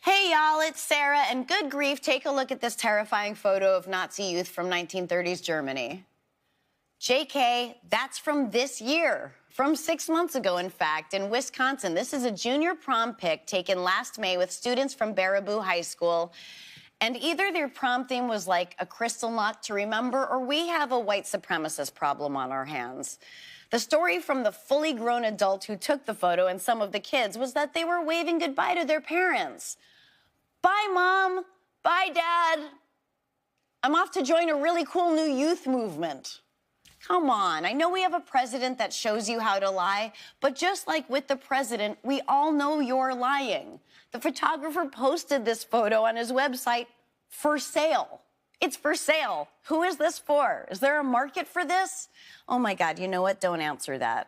Hey, y'all, it's Sarah, and good grief, take a look at this terrifying photo of Nazi youth from 1930s Germany. JK, that's from this year, from 6 months ago, in fact, in Wisconsin. This is a junior prom pic taken last May with students from Baraboo High School. And either their prom theme was like a crystal knot to remember, or we have a white supremacist problem on our hands. The story from the fully grown adult who took the photo and some of the kids was that they were waving goodbye to their parents. Bye, Mom. Bye, Dad. I'm off to join a really cool new youth movement. Come on, I know we have a president that shows you how to lie, but just like with the president, we all know you're lying. The photographer posted this photo on his website for sale. It's for sale. Who is this for? Is there a market for this? Oh my God, you know what? Don't answer that.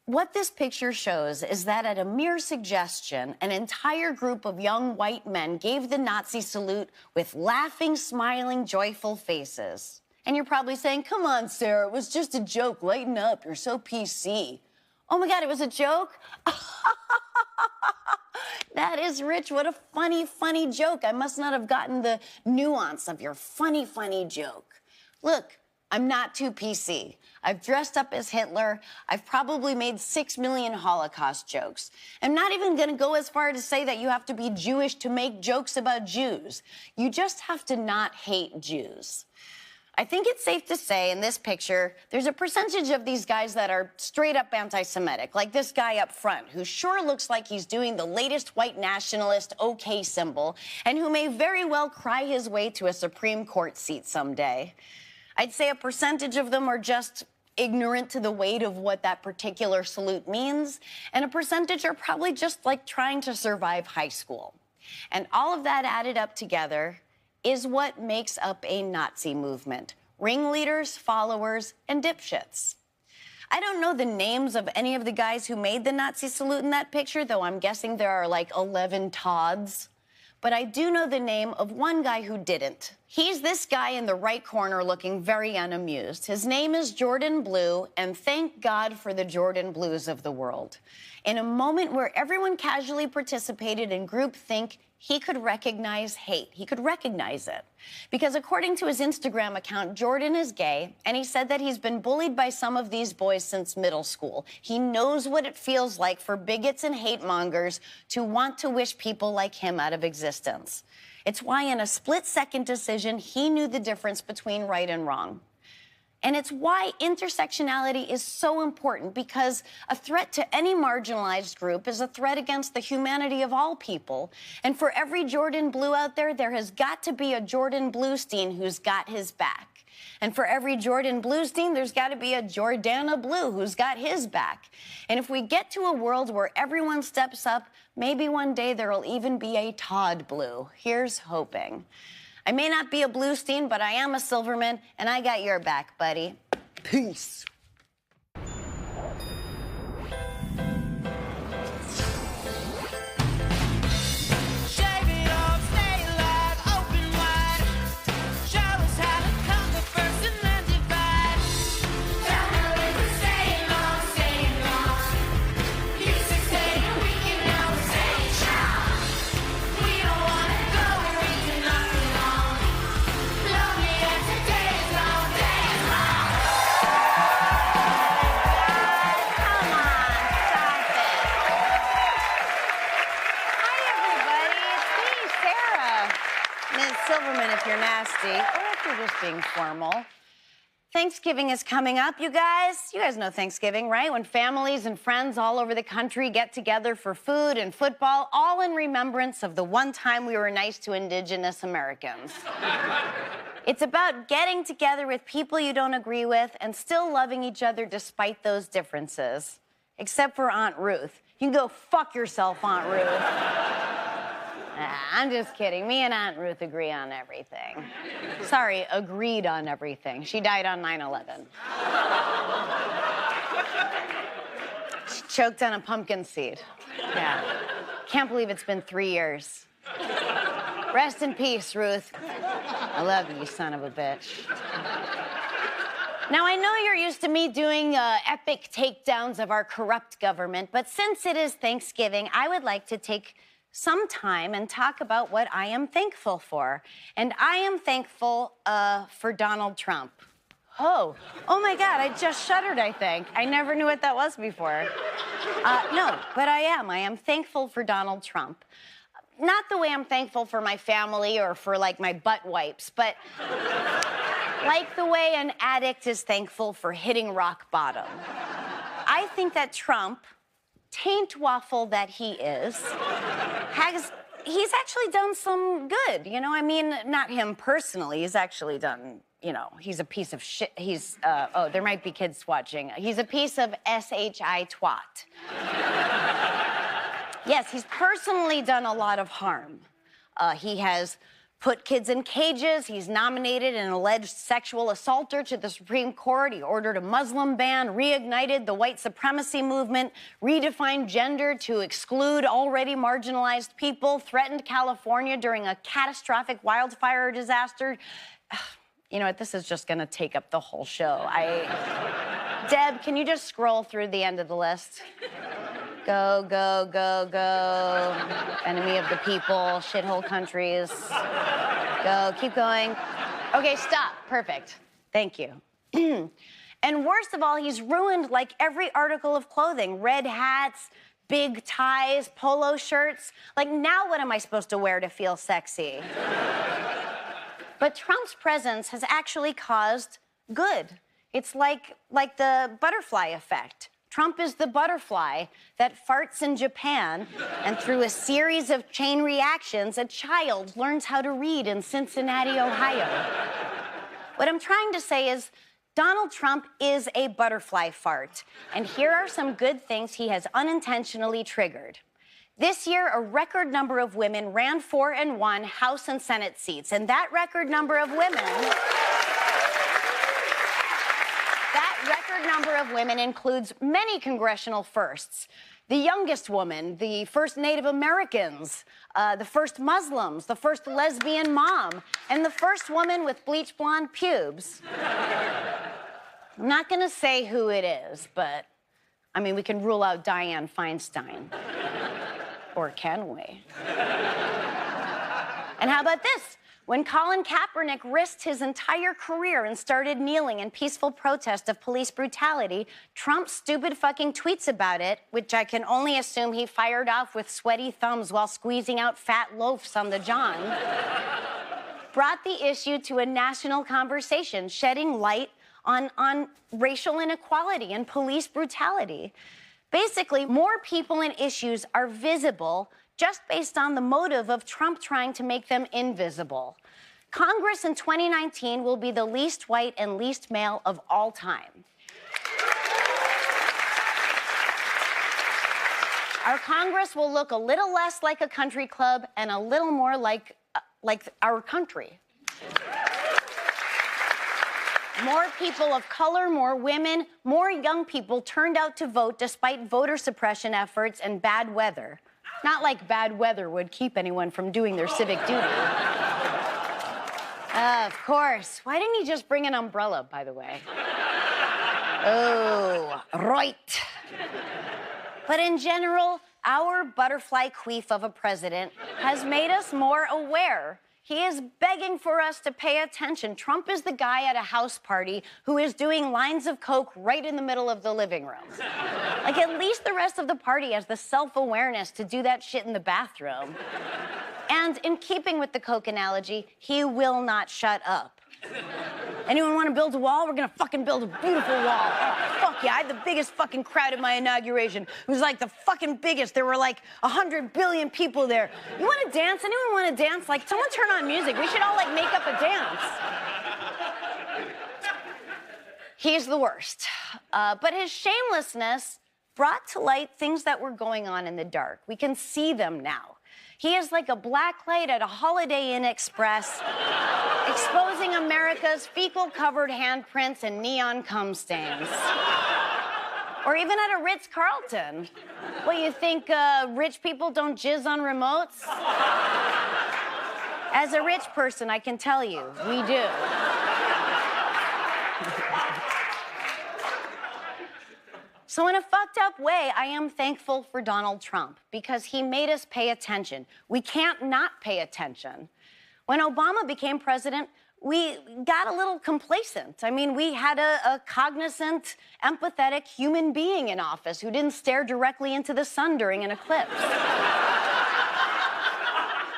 What this picture shows is that at a mere suggestion, an entire group of young white men gave the Nazi salute with laughing, smiling, joyful faces. And you're probably saying, come on, Sarah, it was just a joke. Lighten up. You're so PC. Oh, my God, it was a joke? That is rich. What a funny, funny joke. I must not have gotten the nuance of your funny, funny joke. Look, I'm not too PC. I've dressed up as Hitler. I've probably made 6 million Holocaust jokes. I'm not even going to go as far to say that you have to be Jewish to make jokes about Jews. You just have to not hate Jews. I think it's safe to say in this picture, there's a percentage of these guys that are straight up anti-Semitic, like this guy up front, who sure looks like he's doing the latest white nationalist OK symbol, and who may very well cry his way to a Supreme Court seat someday. I'd say a percentage of them are just ignorant to the weight of what that particular salute means, and a percentage are probably just like trying to survive high school. And all of that added up together is what makes up a Nazi movement. Ringleaders, followers, and dipshits. I don't know the names of any of the guys who made the Nazi salute in that picture, though I'm guessing there are like 11 Todds. But I do know the name of one guy who didn't. He's this guy in the right corner looking very unamused. His name is Jordan Blue, and thank God for the Jordan Blues of the world. In a moment where everyone casually participated in groupthink, he could recognize hate. He could recognize it. Because according to his Instagram account, Jordan is gay, and he said that he's been bullied by some of these boys since middle school. He knows what it feels like for bigots and hate mongers to want to wish people like him out of existence. It's why in a split-second decision, he knew the difference between right and wrong. And it's why intersectionality is so important, because a threat to any marginalized group is a threat against the humanity of all people. And for every Jordan Blue out there, there has got to be a Jordan Bluestein who's got his back. And for every Jordan Bluestein, there's got to be a Jordana Blue who's got his back. And if we get to a world where everyone steps up, maybe one day there'll even be a Todd Blue. Here's hoping. I may not be a Bluestein, but I am a Silverman, and I got your back, buddy. Peace. Silverman if you're nasty, or if you're just being formal. Thanksgiving is coming up, you guys. You guys know Thanksgiving, right? When families and friends all over the country get together for food and football, all in remembrance of the one time we were nice to Indigenous Americans. It's about getting together with people you don't agree with and still loving each other despite those differences. Except for Aunt Ruth. You can go fuck yourself, Aunt Ruth. I'm just kidding. Me and Aunt Ruth agree on everything. Sorry, agreed on everything. She died on 9/11. She choked on a pumpkin seed. Yeah. Can't believe it's been 3 years. Rest in peace, Ruth. I love you, you son of a bitch. Now, I know you're used to me doing epic takedowns of our corrupt government, but since it is Thanksgiving, I would like to take some time and talk about what I am thankful for. And I am thankful for Donald Trump. Oh my God, I just shuddered, I think. I never knew what that was before. No, but I am thankful for Donald Trump. Not the way I'm thankful for my family or for, like, my butt wipes, but like the way an addict is thankful for hitting rock bottom. I think that Trump, taint waffle that he is, he's actually done some good, you know? I mean, not him personally, he's actually done, you know, he's a piece of shit. He's, oh, there might be kids watching. He's a piece of S.H.I. twat. Yes, he's personally done a lot of harm. He has put kids in cages. He's nominated an alleged sexual assaulter to the Supreme Court. He ordered a Muslim ban, reignited the white supremacy movement, redefined gender to exclude already marginalized people, threatened California during a catastrophic wildfire disaster. You know what, this is just gonna take up the whole show. Deb, can you just scroll through the end of the list? Go, go, go, go. Enemy of the people, shithole countries. Go, keep going. Okay, stop, perfect. Thank you. And worst of all, he's ruined like every article of clothing. Red hats, big ties, polo shirts. Like, now what am I supposed to wear to feel sexy? But Trump's presence has actually caused good. It's like the butterfly effect. Trump is the butterfly that farts in Japan, and through a series of chain reactions, a child learns how to read in Cincinnati, Ohio. What I'm trying to say is, Donald Trump is a butterfly fart, and here are some good things he has unintentionally triggered. This year, a record number of women ran for and won House and Senate seats, and that record number of women includes many congressional firsts. The youngest woman, the first Native Americans, the first Muslims, the first lesbian mom, and the first woman with bleach blonde pubes. I'm not gonna say who it is, but, I mean, we can rule out Dianne Feinstein. Or can we? And how about this? When Colin Kaepernick risked his entire career and started kneeling in peaceful protest of police brutality, Trump's stupid fucking tweets about it, which I can only assume he fired off with sweaty thumbs while squeezing out fat loafs on the john, brought the issue to a national conversation, shedding light on racial inequality and police brutality. Basically, more people and issues are visible just based on the motive of Trump trying to make them invisible. Congress in 2019 will be the least white and least male of all time. Our Congress will look a little less like a country club and a little more like our country. More people of color, more women, more young people turned out to vote despite voter suppression efforts and bad weather. Not like bad weather would keep anyone from doing their civic duty. Of course. Why didn't he just bring an umbrella, by the way? Oh, right. But in general, our butterfly queef of a president has made us more aware. He is begging for us to pay attention. Trump is the guy at a house party who is doing lines of coke right in the middle of the living room. Like, at least the rest of the party has the self-awareness to do that shit in the bathroom. And in keeping with the coke analogy, he will not shut up. Anyone want to build a wall? We're gonna fucking build a beautiful wall. Oh, fuck yeah, I had the biggest fucking crowd at my inauguration. It was like the fucking biggest. There were like 100 billion people there. You want to dance? Anyone want to dance? Like, someone turn on music. We should all like make up a dance. He's the worst. But his shamelessness brought to light things that were going on in the dark. We can see them now. He is like a black light at a Holiday Inn Express, exposing America's fecal-covered handprints and neon cum stains. Or even at a Ritz-Carlton. What, you think rich people don't jizz on remotes? As a rich person, I can tell you, we do. So in a fucked up way, I am thankful for Donald Trump because he made us pay attention. We can't not pay attention. When Obama became president, we got a little complacent. I mean, we had a cognizant, empathetic human being in office who didn't stare directly into the sun during an eclipse.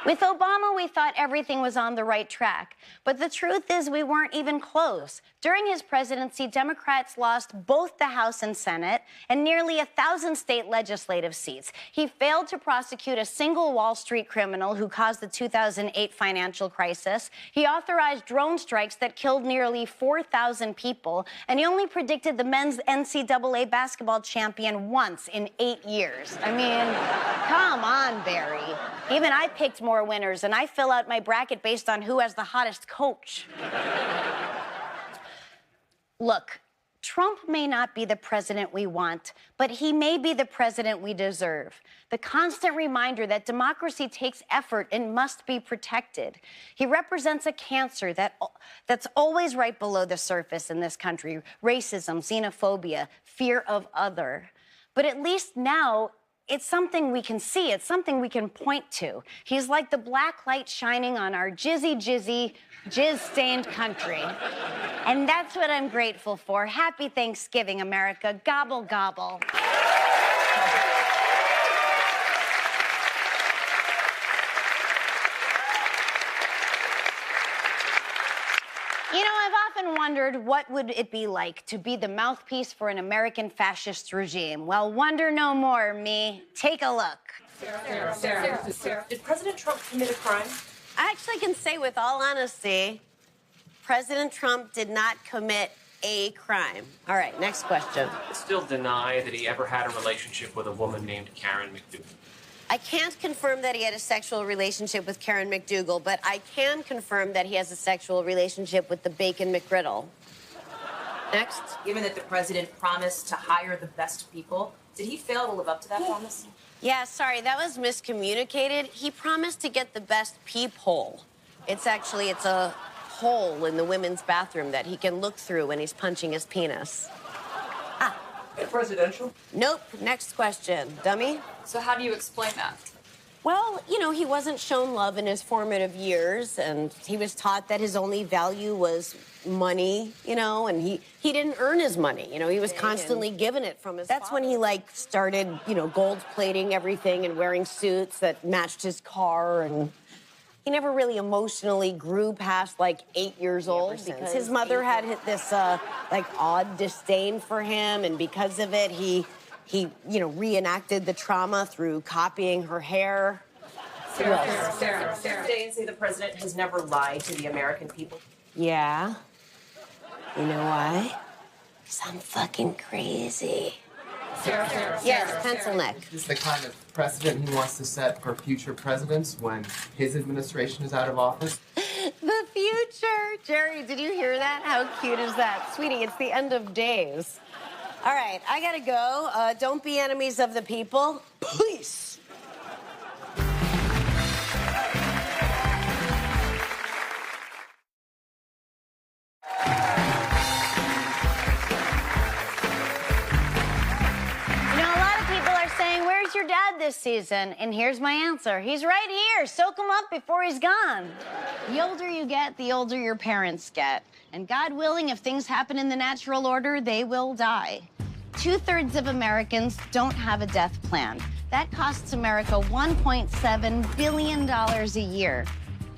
With Obama, we thought everything was on the right track. But the truth is we weren't even close. During his presidency, Democrats lost both the House and Senate and nearly 1,000 state legislative seats. He failed to prosecute a single Wall Street criminal who caused the 2008 financial crisis. He authorized drone strikes that killed nearly 4,000 people. And he only predicted the men's NCAA basketball champion once in 8 years. I mean, come on, Barry. Even I picked more winners, and I fill out my bracket based on who has the hottest coach. Look, Trump may not be the president we want, but he may be the president we deserve. The constant reminder that democracy takes effort and must be protected. He represents a cancer that's always right below the surface in this country. Racism, xenophobia, fear of other. But at least now, it's something we can see. It's something we can point to. He's like the black light shining on our jizzy, jizz-stained country. And that's what I'm grateful for. Happy Thanksgiving, America. Gobble, gobble. You know, I've often wondered what would it be like to be the mouthpiece for an American fascist regime. Well, wonder no more, me. Take a look. Sarah. Did President Trump commit a crime? I actually can say with all honesty, President Trump did not commit a crime. All right, next question. I still deny that he ever had a relationship with a woman named Karen McDougal. I can't confirm that he had a sexual relationship with Karen McDougal, but I can confirm that he has a sexual relationship with the Bacon McGriddle. Next. Given that the president promised to hire the best people, did he fail to live up to that promise? Yeah, sorry, that was miscommunicated. He promised to get the best peephole. It's a hole in the women's bathroom that he can look through when he's punching his penis. Presidential? Nope. Next question. Dummy? So how do you explain that? Well, you know, he wasn't shown love in his formative years, and he was taught that his only value was money, you know, and he didn't earn his money. You know, he was constantly given it from his father. That's when he, started, gold-plating everything and wearing suits that matched his car, and he never really emotionally grew past, 8 years old because his mother had this, odd disdain for him, and because of it, he reenacted the trauma through copying her hair. Sarah. Today and say the president has never lied to the American people. Yeah. You know why? Because I'm fucking crazy. Yes, pencil neck. Is the kind of precedent he wants to set for future presidents when his administration is out of office? The future. Jerry, did you hear that? How cute is that? Sweetie, it's the end of days. All right, I gotta go. Don't be enemies of the people. Peace. Your dad this season, and here's my answer. He's right here. Soak him up before he's gone. The older you get, the older your parents get. And God willing, if things happen in the natural order, they will die. 2/3 of Americans don't have a death plan. That costs America $1.7 billion a year.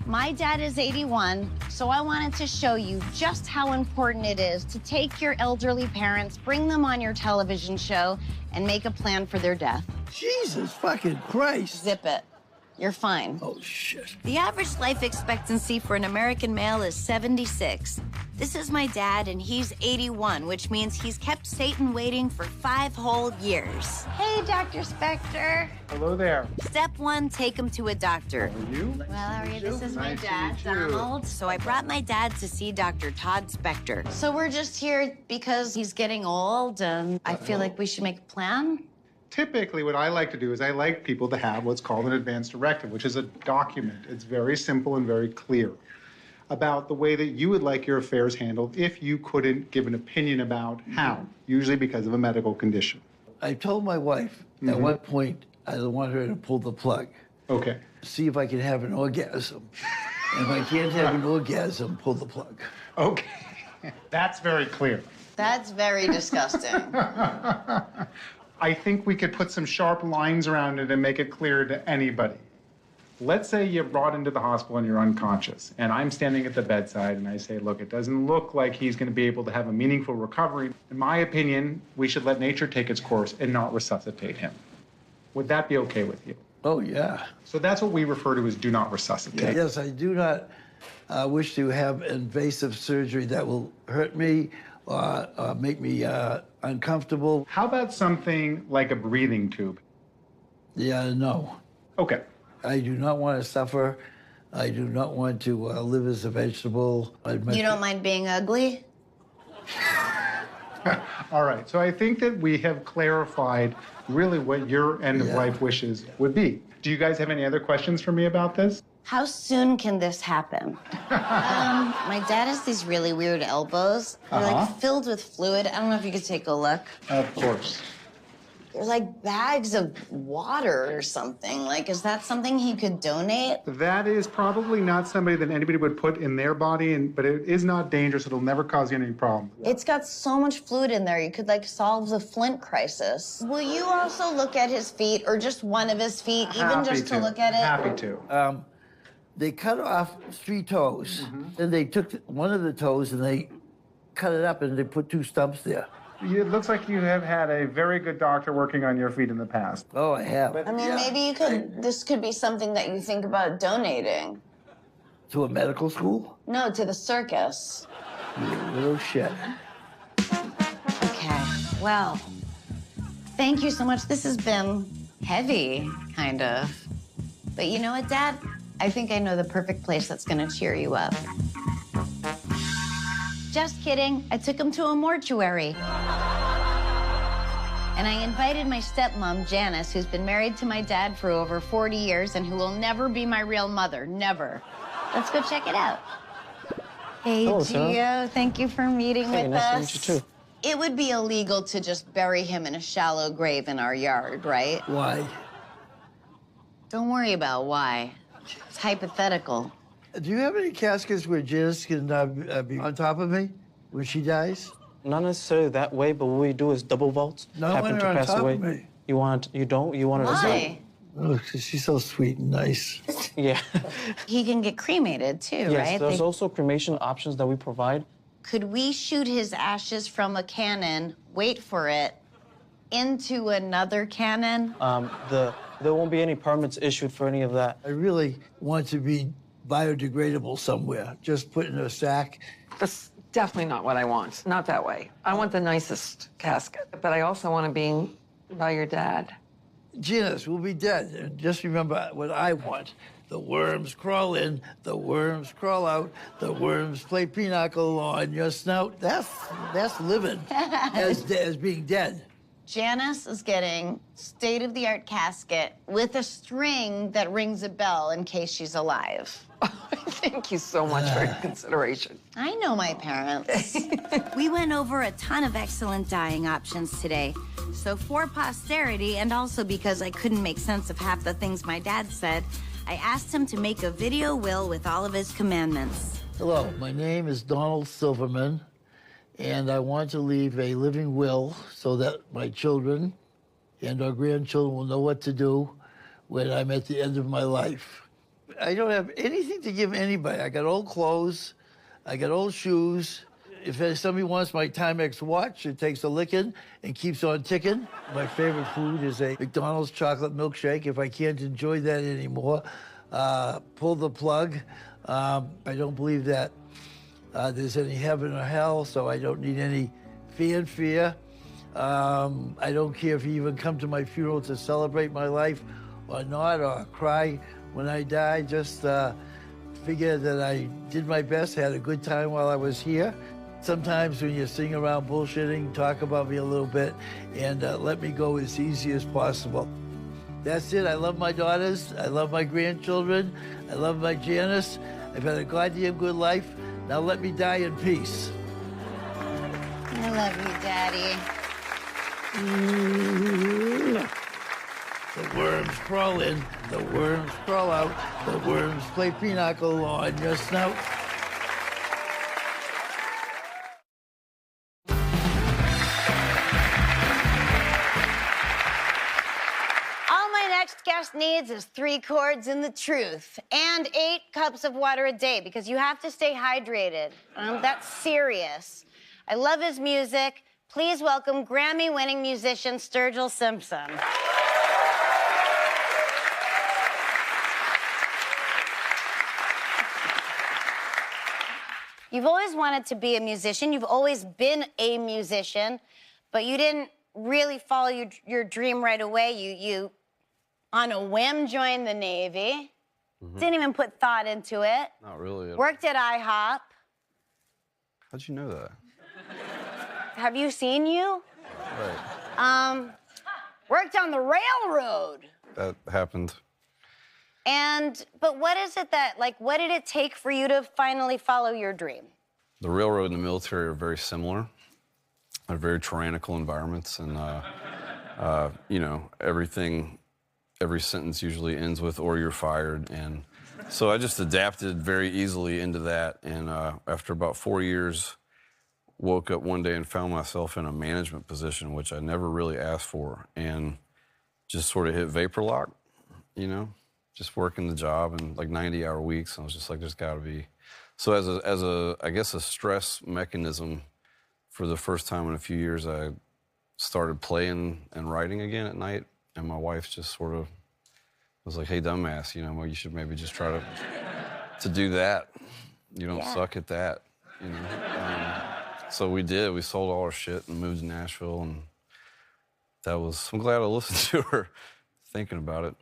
My dad is 81, so I wanted to show you just how important it is to take your elderly parents, bring them on your television show, and make a plan for their death. Jesus fucking Christ. Zip it. You're fine. Oh, shit. The average life expectancy for an American male is 76. This is my dad, and he's 81, which means he's kept Satan waiting for 5 whole years. Hey, Dr. Spector. Hello there. Step 1, take him to a doctor. How are you? Well, how are you? This is my Nice to dad, meet you. Donald. So I brought my dad to see Dr. Todd Spector. So we're just here because he's getting old, and I feel like we should make a plan. Typically, what I like to do is I like people to have what's called an advance directive, which is a document. It's very simple and very clear. about the way that you would like your affairs handled if you couldn't give an opinion about how, usually because of a medical condition. I told my wife at one point I want her to pull the plug. Okay. See if I can have an orgasm. And if I can't have an orgasm, pull the plug. Okay. That's very clear. That's very disgusting. I think we could put some sharp lines around it and make it clear to anybody. Let's say you're brought into the hospital and you're unconscious, and I'm standing at the bedside and I say, look, it doesn't look like he's going to be able to have a meaningful recovery. In my opinion, we should let nature take its course and not resuscitate him. Would that be okay with you? Oh, yeah. So that's what we refer to as do not resuscitate. Yes, I do not wish to have invasive surgery that will hurt me or make me uncomfortable. How about something like a breathing tube? Yeah, no. Okay. I do not want to suffer. I do not want to live as a vegetable. You don't mind being ugly? All right. So I think that we have clarified really what your end-of-life wishes would be. Do you guys have any other questions for me about this? How soon can this happen? My dad has these really weird elbows. They're like filled with fluid. I don't know if you could take a look. Of course. They're like bags of water or something. Like, is that something he could donate? That is probably not somebody that anybody would put in their body, but it is not dangerous. It'll never cause you any problem. It's got so much fluid in there, you could like solve the Flint crisis. Will you also look at his feet, or just one of his feet, even just to look at it? Happy to. They cut off 3 toes, and they took one of the toes and they cut it up and they put 2 stumps there. It looks like you have had a very good doctor working on your feet in the past. Oh, I have. I mean, maybe you could, this could be something that you think about donating. To a medical school? No, to the circus. You little shit. Okay, well, thank you so much. This has been heavy, kind of. But you know what, Dad? I think I know the perfect place that's gonna cheer you up. Just kidding. I took him to a mortuary. And I invited my stepmom, Janice, who's been married to my dad for over 40 years and who will never be my real mother, never. Let's go check it out. Hey, Hello, Gio, Sarah. thank you for meeting with nice to us. meet you, too. It would be illegal to just bury him in a shallow grave in our yard, right? Why? Don't worry about why. It's hypothetical. Do you have any caskets where Janice can be on top of me when she dies? Not necessarily that way, but what we do is double vaults. Not when they're on top of me. You want you want to Why? Oh, 'cause she's so sweet and nice. Yeah. He can get cremated too, Yes, right? there's also cremation options that we provide. Could we shoot his ashes from a cannon, wait for it, into another cannon? There won't be any permits issued for any of that. I really want to be biodegradable somewhere. Just put in a sack. That's definitely not what I want. Not that way. I want the nicest casket, but I also want to be by your dad. Janice, we'll be dead. And just remember what I want. The worms crawl in, the worms crawl out, the worms play pinochle on your snout. That's living as being dead. Janice is getting state-of-the-art casket with a string that rings a bell in case she's alive. Thank you so much for your consideration. I know my parents. We went over a ton of excellent dying options today. So for posterity, and also because I couldn't make sense of half the things my dad said, I asked him to make a video will with all of his commandments. Hello, my name is Donald Silverman, and I want to leave a living will so that my children and our grandchildren will know what to do when I'm at the end of my life. I don't have anything to give anybody. I got old clothes, I got old shoes. If somebody wants my Timex watch, it takes a licking and keeps on ticking. My favorite food is a McDonald's chocolate milkshake. If I can't enjoy that anymore, pull the plug. I don't believe that there's any heaven or hell, so I don't need any fanfare. I don't care if you even come to my funeral to celebrate my life or not, or cry when I die. Just figure that I did my best, had a good time while I was here. Sometimes when you sing around bullshitting, talk about me a little bit and let me go as easy as possible. That's it. I love my daughters. I love my grandchildren. I love my Janice. I've had a goddamn good life. Now let me die in peace. I love you, Daddy. The worms crawl in, the worms crawl out, the worms play pinochle on your snout. All my next guest needs is 3 chords in the truth and 8 cups of water a day because you have to stay hydrated. That's serious. I love his music. Please welcome Grammy-winning musician Sturgill Simpson. You've always wanted to be a musician. You've always been a musician, but you didn't really follow your dream right away. You, on a whim, joined the Navy. Didn't even put thought into it. Not really. Worked at IHOP. How'd you know that? Have you seen you? Right. Worked on the railroad. That happened. But what is it that, like, what did it take for you to finally follow your dream? The railroad and the military are very similar. They're very tyrannical environments, and you know, every sentence usually ends with "or you're fired," and so I just adapted very easily into that. And after about 4 years, woke up one day and found myself in a management position, which I never really asked for, and just sort of hit vapor lock, you know. Just working the job and like 90-hour weeks. And I was just like, there's got to be. So as a I guess a stress mechanism, for the first time in a few years, I started playing and writing again at night. And my wife just sort of was like, hey, dumbass, you know, well, you should maybe just try to do that. You don't suck at that, you know. So we did. We sold all our shit and moved to Nashville. And that was, I'm glad I listened to her thinking about it.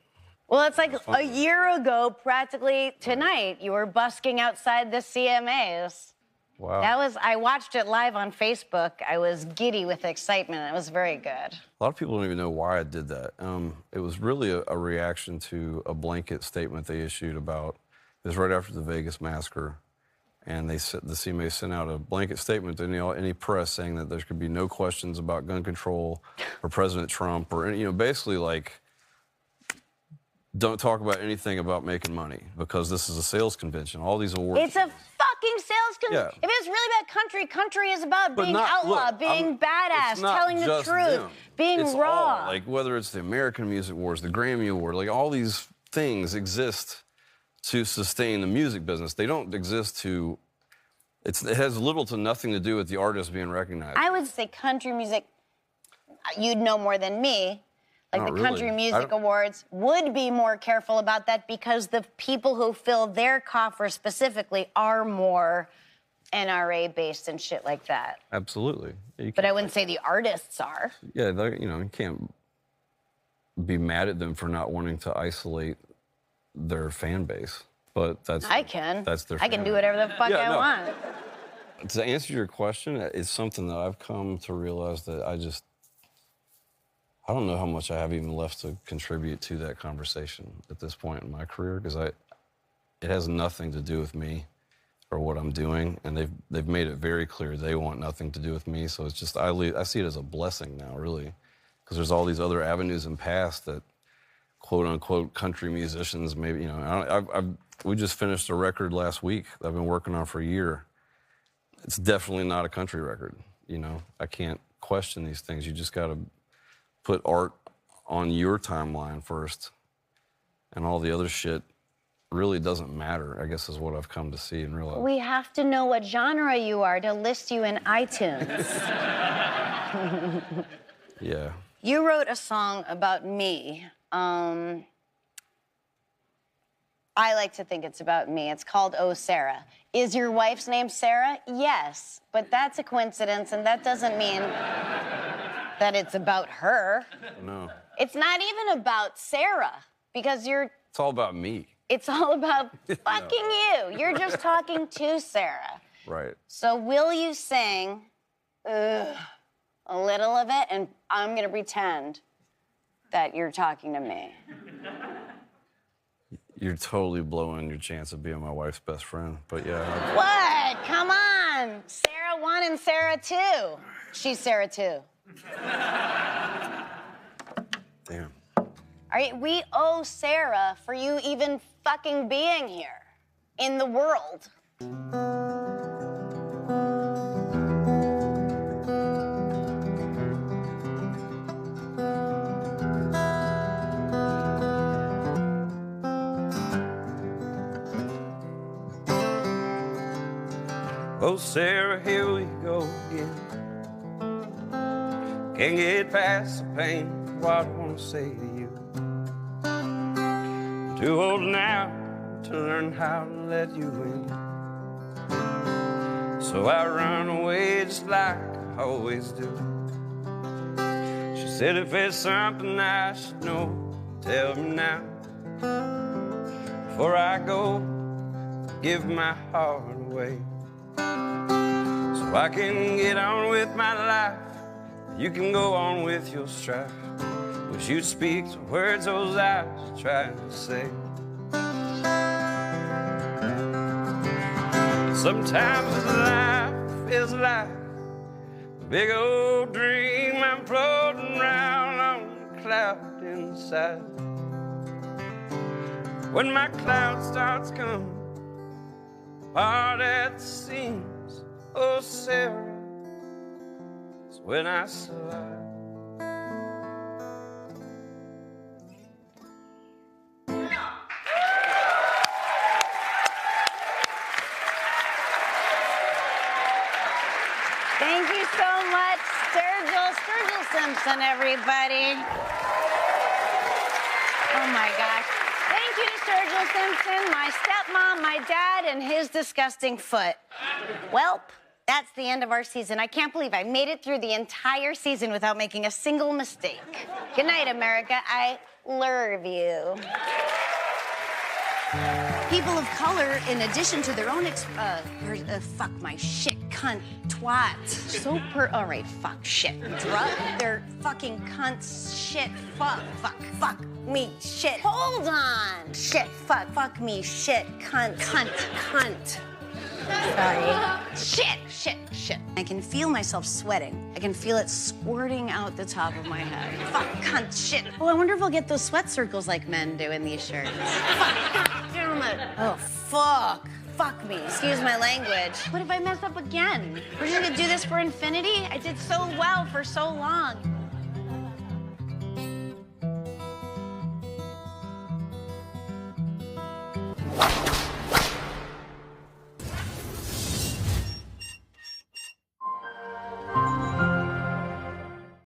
Well, it's like a year ago, practically tonight, you were busking outside the CMAs. Wow. That was, I watched it live on Facebook. I was giddy with excitement. It was very good. A lot of people don't even know why I did that. It was really a reaction to a blanket statement they issued about, it was right after the Vegas massacre, and the CMA sent out a blanket statement to any press saying that there could be no questions about gun control or President Trump or any, you know, basically like, don't talk about anything about making money because this is a sales convention. All these awards. It's a fucking sales convention. Yeah. If it's really about country, country is about But being not- outlaw, look, being badass, it's not telling the just truth, them. being It's raw. all, like whether it's the American Music Awards, the Grammy Award, like all these things exist to sustain the music business. They don't exist to. It has little to nothing to do with the artist being recognized. I would say country music, you'd know more than me. Like Not the Country really. Music Awards would be more careful about that because the people who fill their coffers specifically are more NRA based and shit like that. Absolutely. But I wouldn't say the artists are. Yeah, you know, you can't be mad at them for not wanting to isolate their fan base. But that's I can. That's their. I can fan do base. whatever the fuck Yeah, I no. want. To answer your question, it's something that I've come to realize that I don't know how much I have even left to contribute to that conversation at this point in my career because it has nothing to do with me or what I'm doing, and they've made it very clear they want nothing to do with me. So it's just I see it as a blessing now, really, because there's all these other avenues in past that quote unquote country musicians maybe, you know. We just finished a record last week that I've been working on for a year. It's definitely not a country record, you know. I can't question these things. You just got to put art on your timeline first, and all the other shit really doesn't matter, I guess is what I've come to see and realize. We have to know what genre you are to list you in iTunes. Yeah. You wrote a song about me. I like to think it's about me. It's called Oh, Sarah. Is your wife's name Sarah? Yes, but that's a coincidence, and that doesn't mean that it's about her. No. It's not even about Sarah, because It's all about me. it's all about fucking you. You're just talking to Sarah. Right. So will you sing a little of it? And I'm gonna pretend that you're talking to me. you're totally blowing your chance of being my wife's best friend. But yeah. What? Come on. Sarah 1 and Sarah 2. She's Sarah 2. Damn. All right, we owe Sarah for you even fucking being here in the world. Oh, Sarah, here we go again. Can't get past the pain of what I want to say to you. I'm too old now to learn how to let you in. So I run away just like I always do. She said if it's something I should know, tell me now. Before I go, give my heart away. So I can get on with my life, you can go on with your strife. Wish you'd speak the words those eyes are trying to say. Sometimes life is like a big old dream I'm floating around on a cloud inside. When my cloud starts coming hard at the seams, oh Sarah, it's when I slide. Thank you so much, Sturgill Simpson, everybody. Oh my gosh. Thank you to Sturgill Simpson, my stepmom, my dad, and his disgusting foot. Welp, that's the end of our season. I can't believe I made it through the entire season without making a single mistake. Good night, America. I love you. People of color, in addition to their own fuck my shit, cunt, twat, all right, fuck, shit, they're fucking cunts, shit, fuck me, shit, hold on, shit, fuck me, shit, cunt. Sorry. Shit. I can feel myself sweating. I can feel it squirting out the top of my head. Fuck, cunt, shit. Oh, I wonder if we'll get those sweat circles like men do in these shirts. Fuck. Oh, fuck. Fuck me. Excuse my language. What if I mess up again? We're just gonna do this for infinity? I did so well for so long.